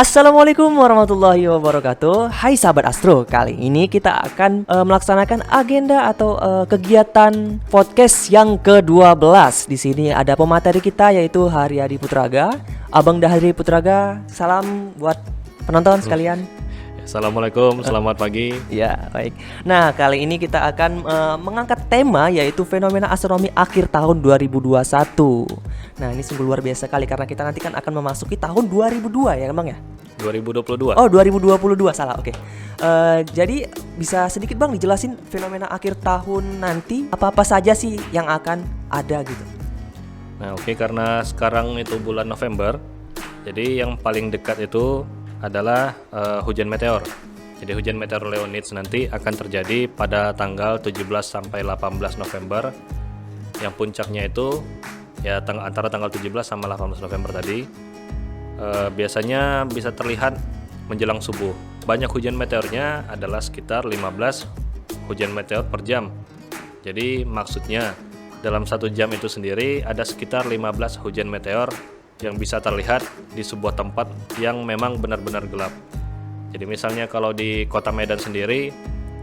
Assalamualaikum warahmatullahi wabarakatuh. Hai sahabat Astro, kali ini kita akan melaksanakan agenda atau kegiatan podcast yang ke-12. Di sini ada pemateri kita yaitu Haryadi Putraga. Abang Dahri Putraga, salam buat penonton sekalian. Assalamualaikum, selamat pagi. Ya, baik. Nah, kali ini kita akan mengangkat tema yaitu fenomena astronomi akhir tahun 2021. Nah, ini sungguh luar biasa kali karena kita nanti kan akan memasuki tahun 2002 ya, Bang ya? 2022. Oh, 2022, salah. Oke. Jadi bisa sedikit Bang dijelasin fenomena akhir tahun nanti apa-apa saja sih yang akan ada gitu. Nah, oke, karena sekarang itu bulan November. Jadi yang paling dekat itu adalah hujan meteor. Jadi hujan meteor Leonids nanti akan terjadi pada tanggal 17 sampai 18 November. Yang puncaknya itu ya antara tanggal 17 sama 18 November tadi. Biasanya bisa terlihat menjelang subuh. Banyak hujan meteornya adalah sekitar 15 hujan meteor per jam. Jadi maksudnya dalam 1 jam itu sendiri ada sekitar 15 hujan meteor yang bisa terlihat di sebuah tempat yang memang benar-benar gelap. Jadi misalnya kalau di Kota Medan sendiri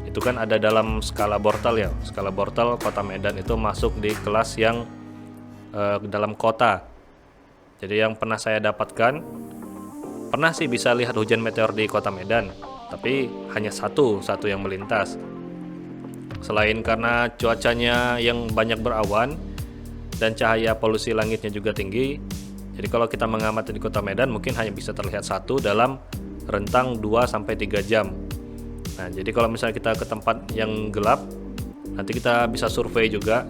itu kan ada dalam skala Bortel ya. Skala Bortel Kota Medan itu masuk di kelas yang dalam kota. Jadi yang pernah saya dapatkan, pernah sih bisa lihat hujan meteor di Kota Medan, tapi hanya satu yang melintas. Selain karena cuacanya yang banyak berawan dan cahaya polusi langitnya juga tinggi, jadi kalau kita mengamati di Kota Medan mungkin hanya bisa terlihat satu dalam rentang 2-3 jam. Nah, jadi kalau misalnya kita ke tempat yang gelap, nanti kita bisa survei juga,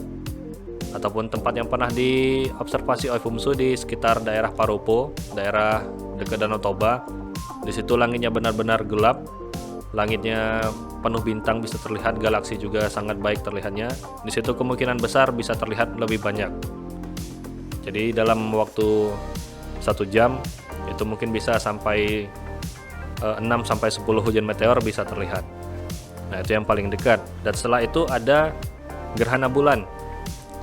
ataupun tempat yang pernah diobservasi oleh FUMSU di sekitar daerah Paropo, daerah dekat Danau Toba. Di situ langitnya benar-benar gelap, langitnya penuh bintang bisa terlihat, galaksi juga sangat baik terlihatnya. Di situ kemungkinan besar bisa terlihat lebih banyak. Jadi dalam waktu 1 jam itu mungkin bisa sampai 6-10 hujan meteor bisa terlihat. Nah, itu yang paling dekat. Dan setelah itu ada gerhana bulan.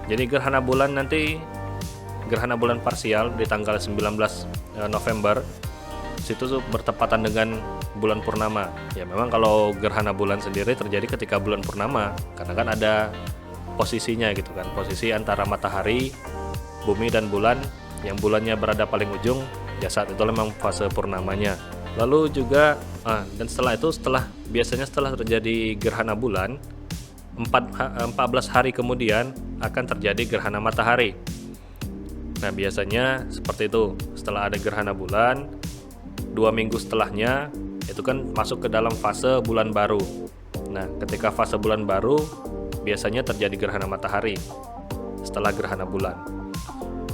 Jadi gerhana bulan nanti, gerhana bulan parsial di tanggal 19 November, situ tuh bertepatan dengan bulan purnama. Ya memang kalau gerhana bulan sendiri terjadi ketika bulan purnama, karena kan ada posisinya gitu kan, posisi antara matahari, bumi dan bulan, yang bulannya berada paling ujung, ya saat itu memang fase purnamanya. Lalu juga, dan biasanya setelah terjadi gerhana bulan, 14 hari kemudian akan terjadi gerhana matahari. Nah, biasanya seperti itu. Setelah ada gerhana bulan, 2 minggu setelahnya itu kan masuk ke dalam fase bulan baru. Nah, ketika fase bulan baru biasanya terjadi gerhana matahari setelah gerhana bulan.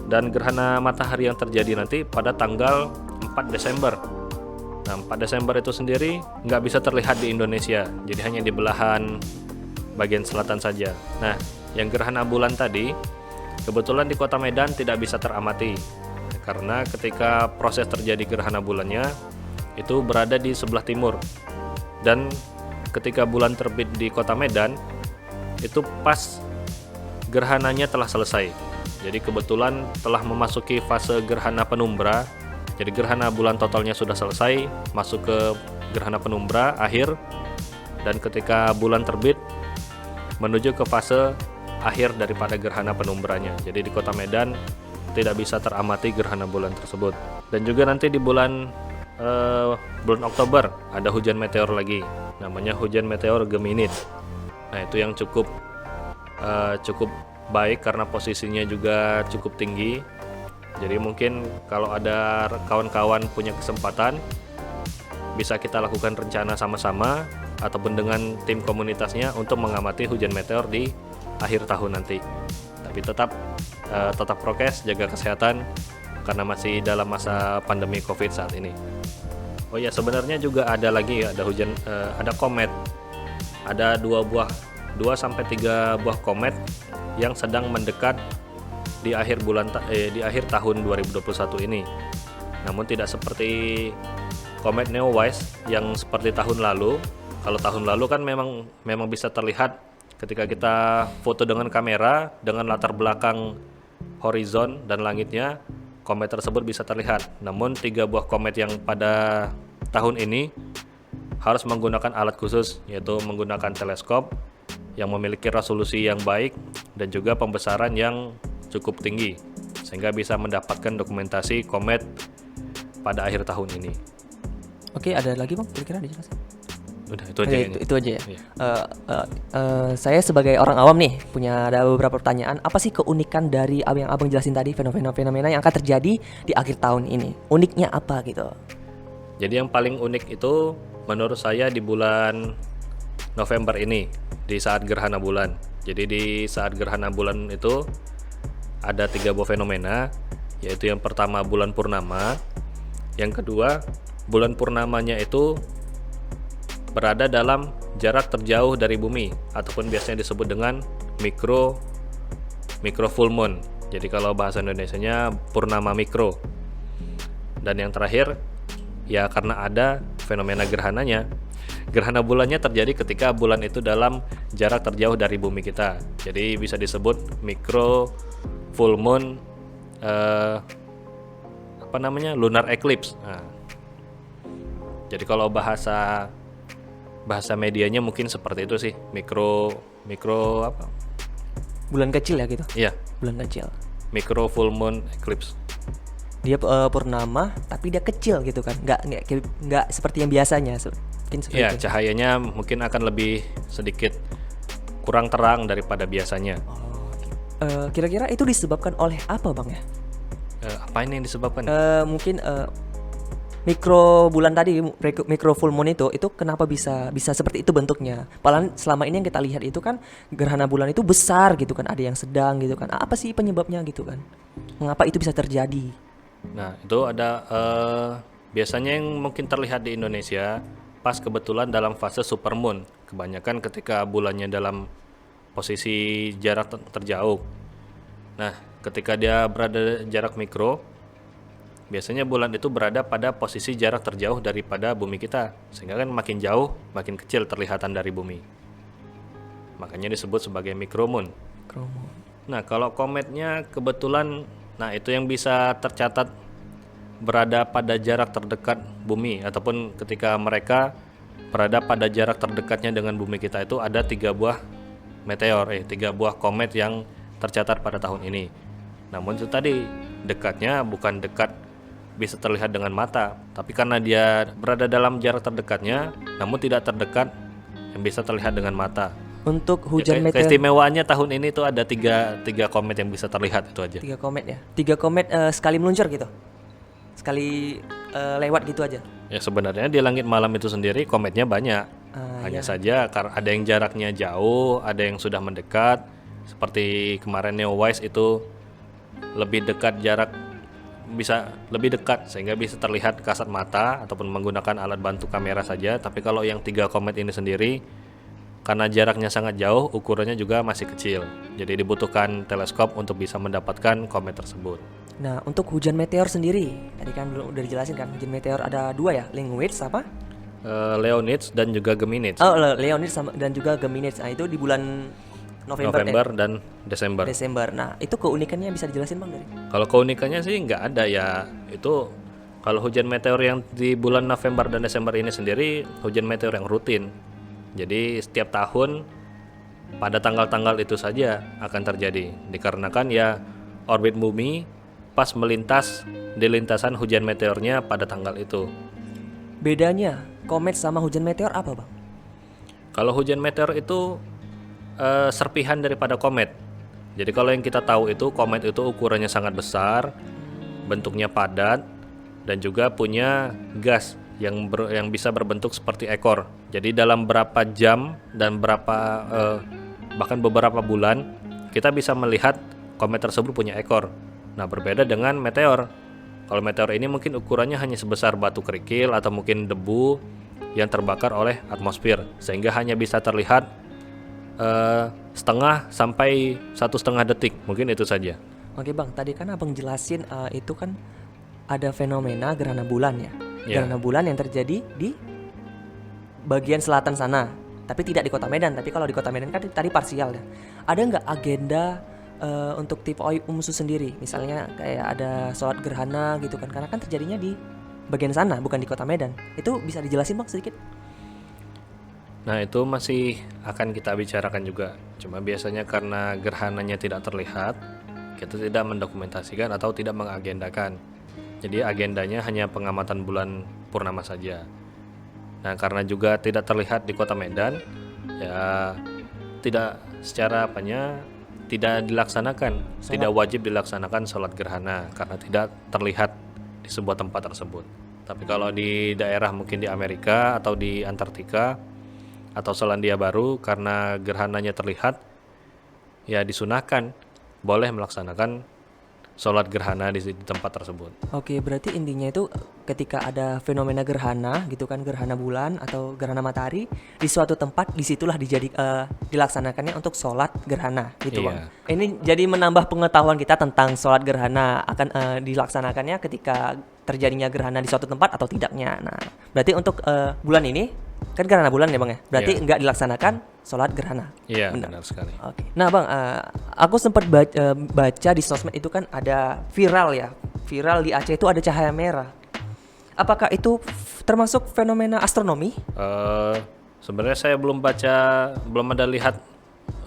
Dan gerhana matahari yang terjadi nanti pada tanggal 4 Desember. Nah, 4 Desember itu sendiri nggak bisa terlihat di Indonesia, jadi hanya di belahan bagian selatan saja. Nah, yang gerhana bulan tadi kebetulan di Kota Medan tidak bisa teramati karena ketika proses terjadi gerhana bulannya itu berada di sebelah timur, dan ketika bulan terbit di Kota Medan itu pas gerhananya telah selesai. Jadi kebetulan telah memasuki fase gerhana penumbra. Jadi gerhana bulan totalnya sudah selesai, masuk ke gerhana penumbra akhir, dan ketika bulan terbit menuju ke fase akhir daripada gerhana penumbranya. Jadi di Kota Medan tidak bisa teramati gerhana bulan tersebut. Dan juga nanti di bulan Oktober ada hujan meteor lagi, namanya hujan meteor Geminid. Nah, itu yang cukup baik karena posisinya juga cukup tinggi. Jadi mungkin kalau ada kawan-kawan punya kesempatan, bisa kita lakukan rencana sama-sama ataupun dengan tim komunitasnya untuk mengamati hujan meteor di akhir tahun nanti. Tapi tetap prokes, jaga kesehatan karena masih dalam masa pandemi Covid saat ini. Oh ya, sebenarnya juga ada lagi, ada komet. Ada 2-3 buah komet yang sedang mendekat di akhir tahun 2021 ini. Namun tidak seperti komet Neowise yang seperti tahun lalu. Kalau tahun lalu kan memang bisa terlihat ketika kita foto dengan kamera dengan latar belakang horizon dan langitnya, komet tersebut bisa terlihat. Namun 3 buah komet yang pada tahun ini harus menggunakan alat khusus, yaitu menggunakan teleskop yang memiliki resolusi yang baik dan juga pembesaran yang cukup tinggi, sehingga bisa mendapatkan dokumentasi komet pada akhir tahun ini. Oke, ada lagi Bang? Kira-kira dijelasin? Udah, itu aja. Itu aja ya. Iya. Saya sebagai orang awam nih punya ada beberapa pertanyaan. Apa sih keunikan dari yang Abang jelasin tadi, fenomena-fenomena yang akan terjadi di akhir tahun ini? Uniknya apa gitu? Jadi yang paling unik itu menurut saya di bulan November ini, di saat gerhana bulan. Jadi di saat gerhana bulan itu ada 3 buah fenomena, yaitu yang pertama bulan purnama, yang kedua bulan purnamanya itu berada dalam jarak terjauh dari bumi ataupun biasanya disebut dengan micro full moon. Jadi kalau bahasa Indonesianya purnama mikro. Dan yang terakhir ya karena ada fenomena gerhananya. Gerhana bulannya terjadi ketika bulan itu dalam jarak terjauh dari bumi kita. Jadi bisa disebut micro full moon lunar eclipse. Nah, jadi kalau bahasa medianya mungkin seperti itu sih, mikro apa? Bulan kecil ya gitu? Iya. Bulan kecil. Micro full moon eclipse. Dia purnama tapi dia kecil gitu kan? Nggak seperti yang biasanya. Mungkin seperti Iya, itu. cahayanya mungkin akan lebih sedikit kurang terang daripada biasanya. Kira-kira itu disebabkan oleh apa Bang ya? Apa ini yang disebabkan? Mungkin mikro bulan tadi, mikro full moon itu kenapa bisa seperti itu bentuknya? Padahal selama ini yang kita lihat itu kan gerhana bulan itu besar gitu kan, ada yang sedang gitu kan. Apa sih penyebabnya gitu kan? Mengapa itu bisa terjadi? Nah, itu ada biasanya yang mungkin terlihat di Indonesia pas kebetulan dalam fase supermoon. Kebanyakan ketika bulannya dalam posisi jarak terjauh. Nah, ketika dia berada jarak mikro, biasanya bulan itu berada pada posisi jarak terjauh daripada bumi kita, sehingga kan makin jauh, makin kecil terlihatan dari bumi. Makanya disebut sebagai micromoon. Nah, kalau kometnya kebetulan, nah itu yang bisa tercatat berada pada jarak terdekat bumi, ataupun ketika mereka berada pada jarak terdekatnya dengan bumi kita itu ada 3 buah meteor, 3 buah komet yang tercatat pada tahun ini. Namun itu tadi dekatnya bukan dekat bisa terlihat dengan mata, tapi karena dia berada dalam jarak terdekatnya, namun tidak terdekat yang bisa terlihat dengan mata. Untuk hujan meteor, keistimewaannya tahun ini tuh ada tiga komet yang bisa terlihat, itu aja. 3 komet ya. 3 komet sekali meluncur gitu. Sekali lewat gitu aja. Ya sebenarnya di langit malam itu sendiri kometnya banyak. Hanya saja ada yang jaraknya jauh, ada yang sudah mendekat. Seperti kemarin Neowise itu lebih dekat bisa lebih dekat sehingga bisa terlihat kasat mata ataupun menggunakan alat bantu kamera saja. Tapi kalau yang 3 komet ini sendiri karena jaraknya sangat jauh, ukurannya juga masih kecil. Jadi dibutuhkan teleskop untuk bisa mendapatkan komet tersebut. Nah, untuk hujan meteor sendiri, tadi kan udah dijelasin kan, hujan meteor ada 2 ya, Leonids apa? Leonids dan juga Geminids. Oh, Leonids dan juga Geminids. Nah, itu di bulan November dan Desember. Nah, itu keunikannya bisa dijelasin Bang dari? Kalau keunikannya sih nggak ada ya. Itu kalau hujan meteor yang di bulan November dan Desember ini sendiri hujan meteor yang rutin. Jadi setiap tahun pada tanggal-tanggal itu saja akan terjadi. Dikarenakan ya orbit bumi pas melintas di lintasan hujan meteornya pada tanggal itu. Bedanya komet sama hujan meteor apa Bang? Kalau hujan meteor itu serpihan daripada komet. Jadi kalau yang kita tahu itu komet itu ukurannya sangat besar, bentuknya padat, dan juga punya gas yang bisa berbentuk seperti ekor. Jadi dalam berapa jam dan bahkan beberapa bulan kita bisa melihat komet tersebut punya ekor. Nah, berbeda dengan meteor. Kalau meteor ini mungkin ukurannya hanya sebesar batu kerikil atau mungkin debu yang terbakar oleh atmosfer, sehingga hanya bisa terlihat setengah sampai 1,5 detik, mungkin itu saja. Oke Bang, tadi kan Abang jelasin itu kan ada fenomena gerhana bulan ya. Gerhana bulan yang terjadi di bagian selatan sana, tapi tidak di Kota Medan. Tapi kalau di Kota Medan kan tadi parsial ya. Ada nggak agenda untuk tipe oi umsu sendiri, misalnya kayak ada sholat gerhana gitu kan, karena kan terjadinya di bagian sana bukan di kota Medan. Itu bisa dijelasin bang sedikit? Nah, itu masih akan kita bicarakan juga. Cuma biasanya karena gerhananya tidak terlihat, kita tidak mendokumentasikan atau tidak mengagendakan. Jadi agendanya hanya pengamatan bulan purnama saja. Nah, karena juga tidak terlihat di kota Medan, ya tidak secara tidak dilaksanakan, tidak wajib dilaksanakan sholat gerhana karena tidak terlihat di sebuah tempat tersebut. Tapi kalau di daerah mungkin di Amerika atau di Antartika atau Selandia Baru karena gerhananya terlihat, ya disunahkan boleh melaksanakan sholat gerhana di tempat tersebut. Oke, berarti intinya itu ketika ada fenomena gerhana gitu kan, gerhana bulan atau gerhana matahari di suatu tempat, disitulah dilaksanakannya untuk sholat gerhana gitu bang. Ini jadi menambah pengetahuan kita tentang sholat gerhana akan dilaksanakannya ketika terjadinya gerhana di suatu tempat atau tidaknya. Nah, berarti untuk bulan ini kan gerhana bulan ya bang ya, berarti nggak dilaksanakan sholat gerhana. Iya, benar sekali. Oke. Nah bang, aku sempat baca di sosmed itu kan ada viral di Aceh itu ada cahaya merah. Apakah itu termasuk fenomena astronomi? Sebenarnya saya belum ada lihat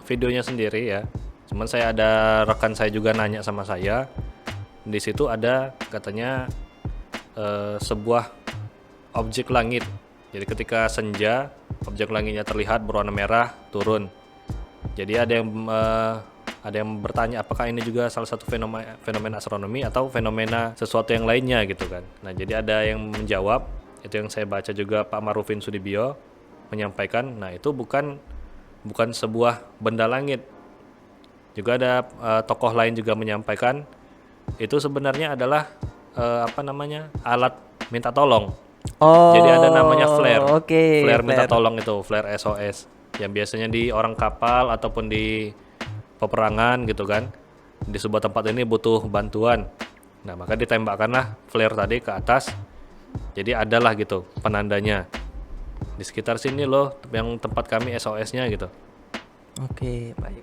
videonya sendiri ya. Cuman saya ada rekan saya juga nanya sama saya. Di situ ada katanya sebuah objek langit. Jadi ketika senja, objek langitnya terlihat berwarna merah turun. Jadi ada yang bertanya apakah ini juga salah satu fenomena astronomi atau fenomena sesuatu yang lainnya gitu kan. Nah, jadi ada yang menjawab, itu yang saya baca juga Pak Marufin Sudibyo menyampaikan, nah itu bukan sebuah benda langit. Juga ada tokoh lain juga menyampaikan itu sebenarnya adalah alat minta tolong. Jadi ada namanya flare. Flare minta tolong itu, flare SOS. Yang biasanya di orang kapal ataupun di peperangan gitu kan. Di sebuah tempat ini butuh bantuan. Nah, maka ditembakkanlah flare tadi ke atas. Jadi adalah gitu penandanya. Di sekitar sini loh yang tempat kami SOS-nya gitu. Oke, baik.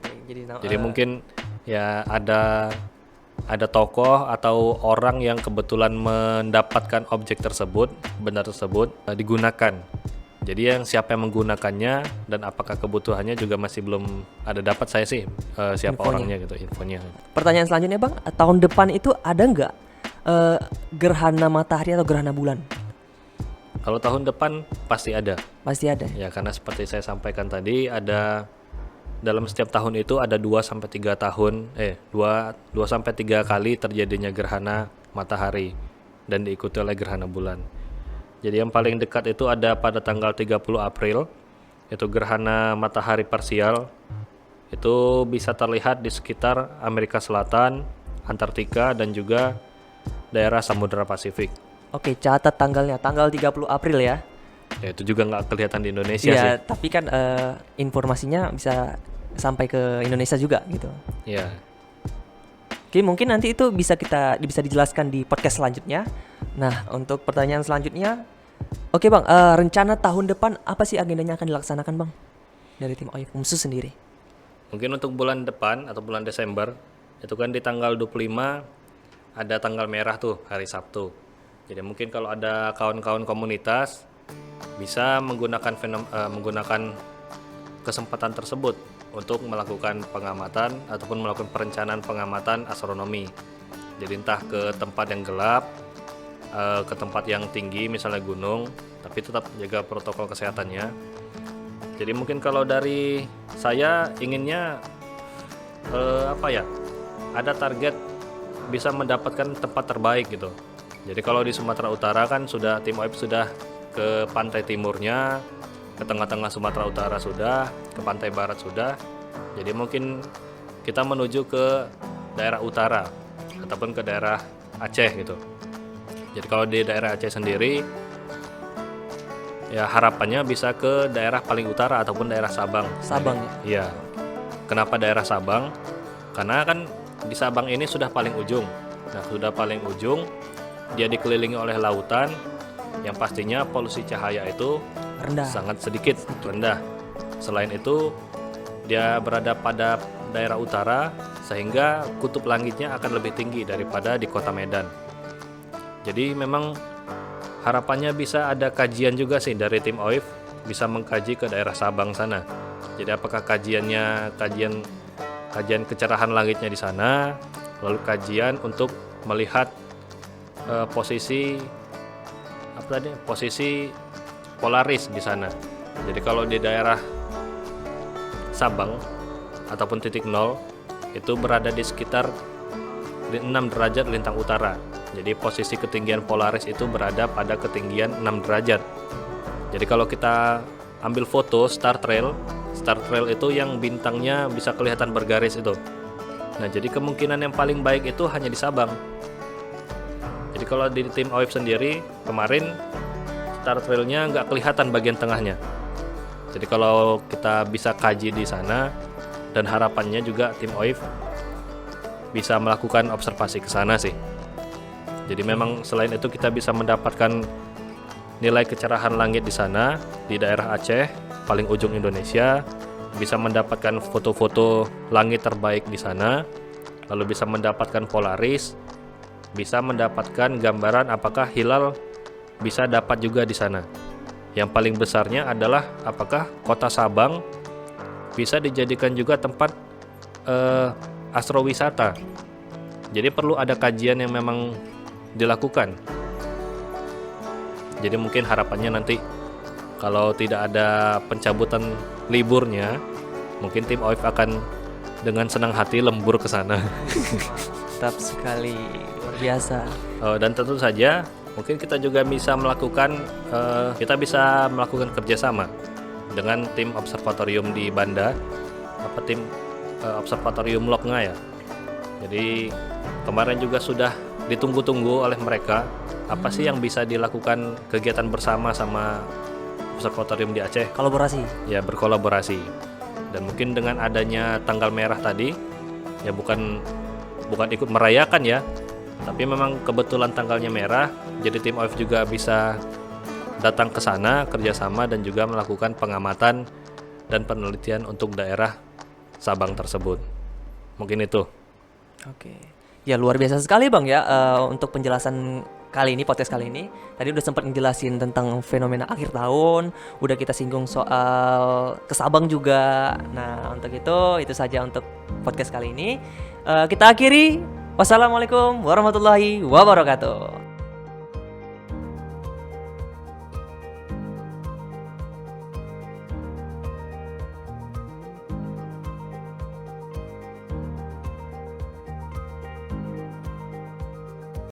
Jadi mungkin ya ada tokoh atau orang yang kebetulan mendapatkan objek tersebut, benda tersebut digunakan. Jadi yang siapa yang menggunakannya dan apakah kebutuhannya juga masih belum ada dapat saya sih siapa orangnya gitu infonya. Pertanyaan selanjutnya bang, tahun depan itu ada nggak gerhana matahari atau gerhana bulan? Kalau tahun depan pasti ada. Pasti ada. Ya karena seperti saya sampaikan tadi ada dalam setiap tahun itu ada 2 sampai 3 kali terjadinya gerhana matahari dan diikuti oleh gerhana bulan. Jadi yang paling dekat itu ada pada tanggal 30 April. Itu gerhana matahari parsial. Itu bisa terlihat di sekitar Amerika Selatan, Antartika dan juga daerah Samudra Pasifik. Oke, catat tanggalnya, tanggal 30 April ya. Ya itu juga nggak kelihatan di Indonesia sih. Iya, tapi kan informasinya bisa sampai ke Indonesia juga gitu. Iya. Oke, mungkin nanti itu bisa dijelaskan di podcast selanjutnya. Nah, untuk pertanyaan selanjutnya, oke bang, rencana tahun depan apa sih agendanya akan dilaksanakan bang dari tim oi umsu sendiri? Mungkin untuk bulan depan atau bulan Desember itu kan di tanggal 25 ada tanggal merah tuh hari Sabtu. Jadi mungkin kalau ada kawan-kawan komunitas bisa menggunakan kesempatan tersebut untuk melakukan pengamatan ataupun melakukan perencanaan pengamatan astronomi. Jadi entah ke tempat yang gelap, ke tempat yang tinggi misalnya gunung, tapi tetap jaga protokol kesehatannya. Jadi mungkin kalau dari saya inginnya ada target bisa mendapatkan tempat terbaik gitu. Jadi kalau di Sumatera Utara kan tim OIP sudah ke pantai timurnya, ke tengah-tengah Sumatera Utara sudah, ke pantai barat sudah. Jadi mungkin kita menuju ke daerah utara ataupun ke daerah Aceh gitu. Jadi kalau di daerah Aceh sendiri ya harapannya bisa ke daerah paling utara ataupun daerah Sabang. Sabang ya? Iya. Kenapa daerah Sabang? Karena kan di Sabang ini sudah paling ujung. Nah, sudah paling ujung dia dikelilingi oleh lautan yang pastinya polusi cahaya itu rendah, sangat sedikit rendah. Selain itu dia berada pada daerah utara, sehingga kutub langitnya akan lebih tinggi daripada di kota Medan. Jadi memang harapannya bisa ada kajian juga sih dari tim OIF, bisa mengkaji ke daerah Sabang sana. Jadi apakah kajian kecerahan langitnya di sana, lalu kajian untuk melihat posisi Polaris di sana. Jadi kalau di daerah Sabang ataupun titik nol itu berada di sekitar 6 derajat lintang utara. Jadi posisi ketinggian Polaris itu berada pada ketinggian 6 derajat. Jadi kalau kita ambil foto Star Trail itu yang bintangnya bisa kelihatan bergaris itu. Nah, jadi kemungkinan yang paling baik itu hanya di Sabang. Jadi kalau di tim OIF sendiri kemarin Star Trail-nya nggak kelihatan bagian tengahnya. Jadi kalau kita bisa kaji di sana, dan harapannya juga tim OIF bisa melakukan observasi ke sana sih. Jadi memang selain itu kita bisa mendapatkan nilai kecerahan langit di sana, di daerah Aceh, paling ujung Indonesia, bisa mendapatkan foto-foto langit terbaik di sana, lalu bisa mendapatkan Polaris, bisa mendapatkan gambaran apakah hilal bisa dapat juga di sana. Yang paling besarnya adalah apakah kota Sabang bisa dijadikan juga tempat astrowisata. Jadi perlu ada kajian yang memang dilakukan. Jadi mungkin harapannya nanti kalau tidak ada pencabutan liburnya, mungkin tim OIF akan dengan senang hati lembur ke sana. Mantap sekali, luar biasa. Dan tentu saja mungkin kita juga bisa melakukan kerjasama dengan tim observatorium di Banda, tim observatorium Loknga ya. Jadi kemarin juga sudah ditunggu-tunggu oleh mereka, apa sih yang bisa dilakukan kegiatan bersama sama observatorium di Aceh. Kolaborasi. Ya, berkolaborasi. Dan mungkin dengan adanya tanggal merah tadi, ya bukan ikut merayakan ya, tapi memang kebetulan tanggalnya merah, jadi tim OIF juga bisa datang ke sana kerjasama dan juga melakukan pengamatan dan penelitian untuk daerah Sabang tersebut. Mungkin itu. Oke. Ya luar biasa sekali Bang ya, untuk penjelasan kali ini, podcast kali ini. Tadi udah sempat ngejelasin tentang fenomena akhir tahun, udah kita singgung soal ke Sabang juga. Nah, untuk itu saja untuk podcast kali ini. Kita akhiri. Wassalamualaikum warahmatullahi wabarakatuh.